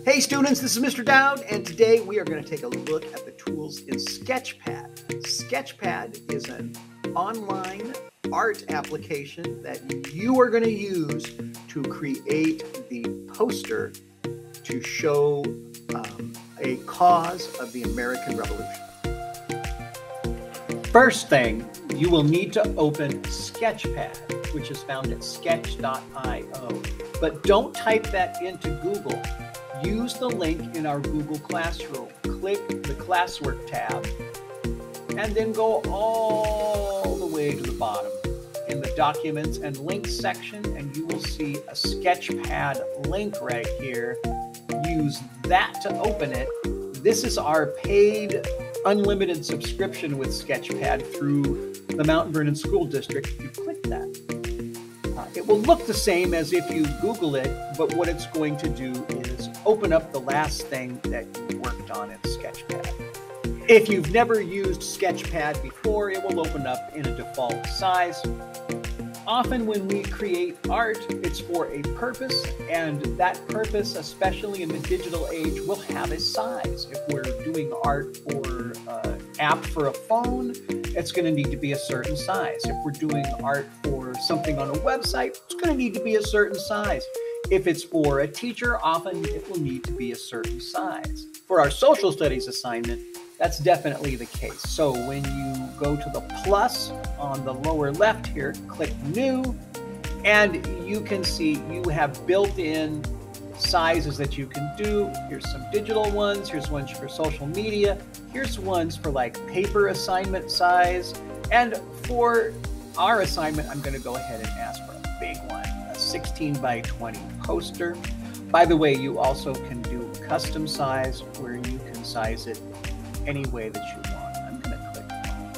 Hey students, this is Mr. Dowd, and today we are going to take a look at the tools in Sketchpad. Sketchpad is an online art application that you are going to use to create the poster to show a cause of the American Revolution. First thing, you will need to open Sketchpad, which is found at sketch.io. But don't type that into Google. Use the link in our Google Classroom. Click the Classwork tab, and then go all the way to the bottom in the Documents and Links section, and you will see a Sketchpad link right here. Use that to open it. This is our paid unlimited subscription with Sketchpad through the Mount Vernon School District. If you click that, it will look the same as if you Google it, but what it's going to do is open up the last thing that you worked on in Sketchpad. If you've never used Sketchpad before, it will open up in a default size. Often when we create art, it's for a purpose, and that purpose, especially in the digital age, will have a size. If we're doing art for an app for a phone, it's going to need to be a certain size. If we're doing art for something on a website, it's going to need to be a certain size. If it's for a teacher, often it will need to be a certain size. For our social studies assignment, that's definitely the case. So when you go to the plus on the lower left here, click New, and you can see you have built-in sizes that you can do. Here's some digital ones. Here's ones for social media. Here's ones for like paper assignment size. And for our assignment, I'm going to go ahead and ask for a big one, a 16 by 20 poster. By the way, you also can do custom size where you can size it any way that you want. I'm going to click on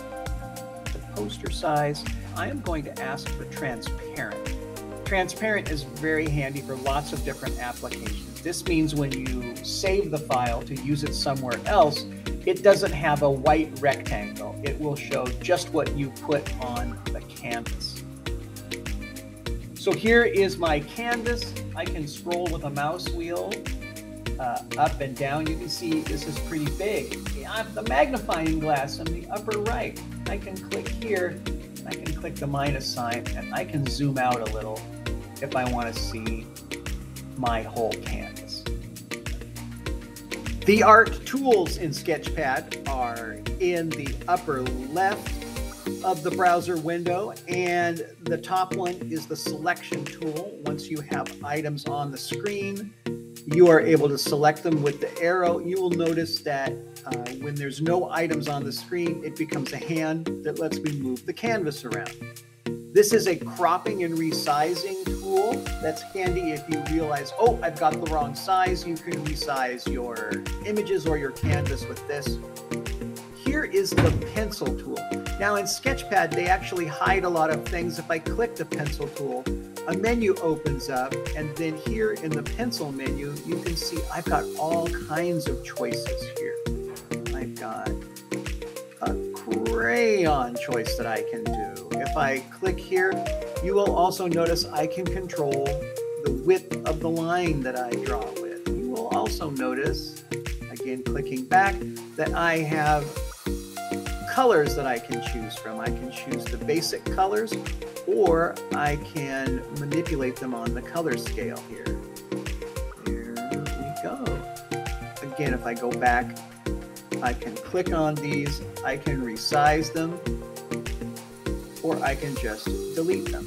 the poster size. I am going to ask for transparent. Transparent is very handy for lots of different applications. This means when you save the file to use it somewhere else, it doesn't have a white rectangle. It will show just what you put on the canvas. So here is my canvas. I can scroll with a mouse wheel up and down. You can see this is pretty big. I have the magnifying glass on the upper right. I can click here. I can click the minus sign, and I can zoom out a little if I want to see my whole canvas. The art tools in Sketchpad are in the upper left of the browser window, and the top one is the selection tool. Once you have items on the screen, you are able to select them with the arrow. You will notice that when there's no items on the screen, it becomes a hand that lets me move the canvas around. This is a cropping and resizing tool that's handy if you realize, oh, I've got the wrong size. You can resize your images or your canvas with this. Here is the pencil tool. Now in Sketchpad, they actually hide a lot of things. If I click the pencil tool, a menu opens up, and then here in the pencil menu, you can see I've got all kinds of choices here. I've got a crayon choice that I can do. If I click here, you will also notice I can control the width of the line that I draw with. You will also notice, again clicking back, that I have colors that I can choose from. I can choose the basic colors, or I can manipulate them on the color scale here. There we go. Again, if I go back, I can click on these, I can resize them, or I can just delete them.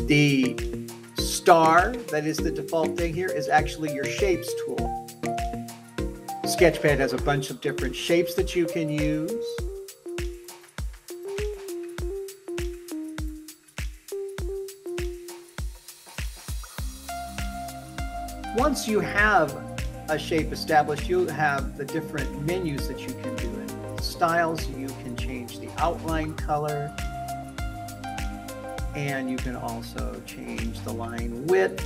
The star, that is the default thing here, is actually your shapes tool. Sketchpad has a bunch of different shapes that you can use. Once you have a shape established, you have the different menus that you can do. In styles, you can change the outline color, and you can also change the line width.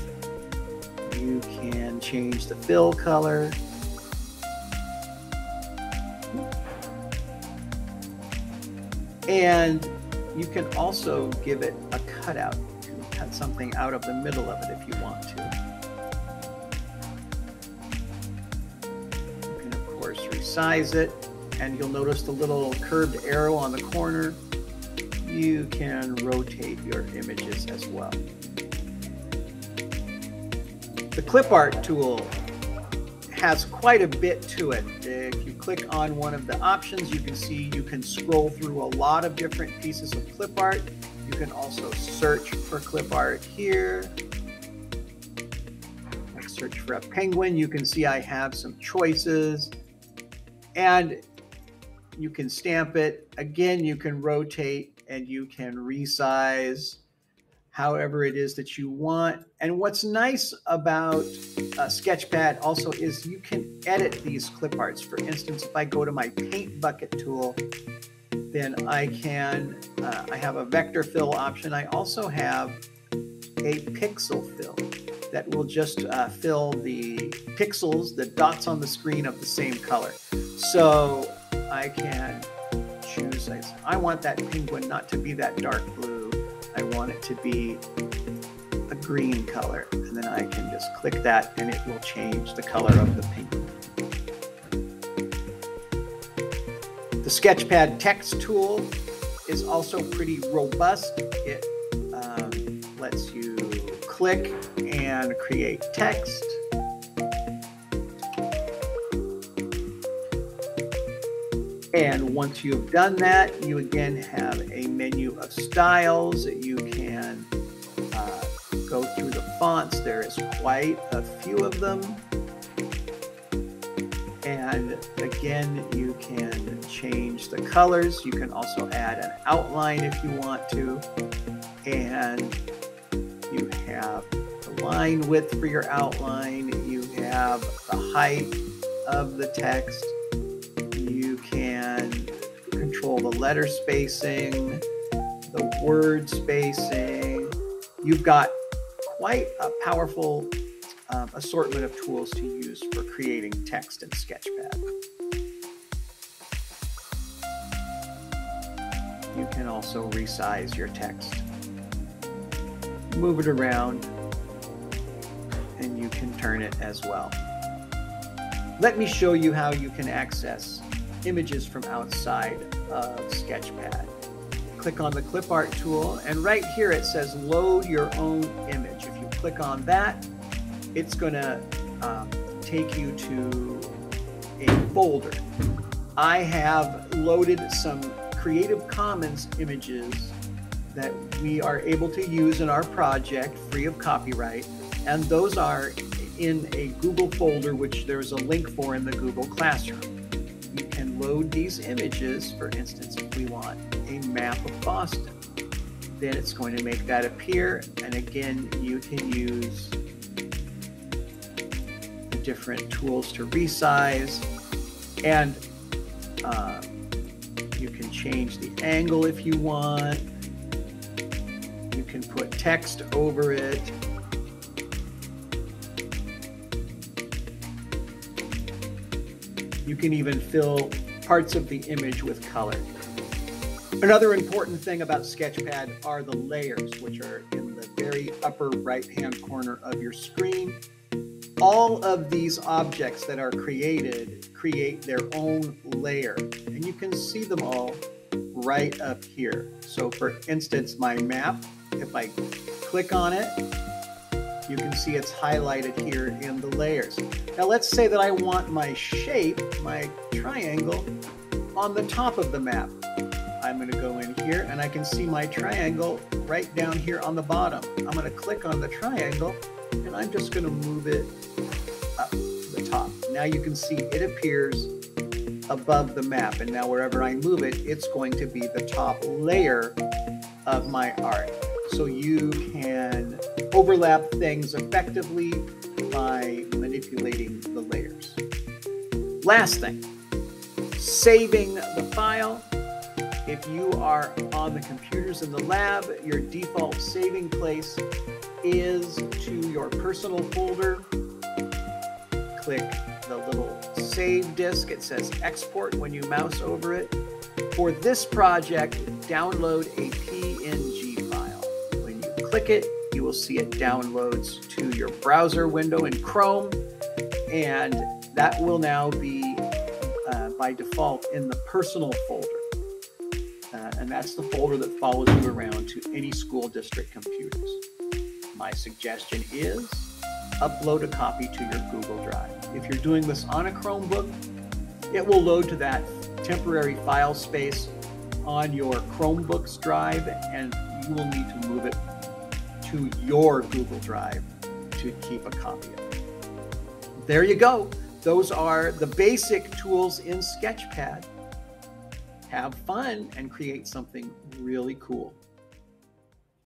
You can change the fill color. And you can also give it a cutout. You can cut something out of the middle of it if you want to. resize it, and you'll notice the little curved arrow on the corner. You can rotate your images as well. The clip art tool has quite a bit to it. If you click on one of the options, you can see you can scroll through a lot of different pieces of clip art. You can also search for clip art here. I search for a penguin. You can see I have some choices, and you can stamp it. Again, you can rotate and you can resize however it is that you want. And what's nice about Sketchpad also is you can edit these clip arts. For instance, if I go to my paint bucket tool, then I can, I have a vector fill option. I also have a pixel fill that will just fill the pixels, the dots on the screen of the same color. So I can choose, I want that penguin not to be that dark blue. I want it to be a green color, and then I can just click that and it will change the color of the penguin. The Sketchpad text tool is also pretty robust. It lets you click and create text. And once you've done that, you again have a menu of styles. You can go through the fonts. There is quite a few of them. And again, you can change the colors. You can also add an outline if you want to. And you have the line width for your outline. You have the height of the text. You can control the letter spacing, the word spacing. You've got quite a powerful assortment of tools to use for creating text in Sketchpad. You can also resize your text. Move it around, and you can turn it as well. Let me show you how you can access images from outside of Sketchpad. Click on the clip art tool, and right here it says load your own image. If you click on that, it's going to take you to a folder. I have loaded some Creative Commons images that we are able to use in our project free of copyright, and those are in a Google folder, which there's a link for in the Google Classroom. You can load these images. For instance, if we want a map of Boston, then it's going to make that appear. And again, you can use the different tools to resize, and you can change the angle if you want. You can put text over it. You can even fill parts of the image with color. Another important thing about Sketchpad are the layers, which are in the very upper right-hand corner of your screen. All of these objects that are created create their own layer, and you can see them all right up here. So for instance, my map, if I click on it, you can see it's highlighted here in the layers. Now let's say that I want my shape, my triangle, on the top of the map. I'm going to go in here and I can see my triangle right down here on the bottom. I'm going to click on the triangle and I'm just going to move it up to the top. Now you can see it appears above the map, and now wherever I move it, it's going to be the top layer of my art. So you can overlap things effectively by manipulating the layers. Last thing, saving the file. If you are on the computers in the lab, your default saving place is to your personal folder. Click the little save disk. It says export when you mouse over it. For this project, download a PNG file. When you click it, you will see it downloads to your browser window in Chrome, and that will now be by default in the personal folder. And that's the folder that follows you around to any school district computers. My suggestion is upload a copy to your Google Drive. If you're doing this on a Chromebook, it will load to that temporary file space on your Chromebook's drive, and you will need to move it to your Google Drive to keep a copy of it. There you go. Those are the basic tools in Sketchpad. Have fun and create something really cool.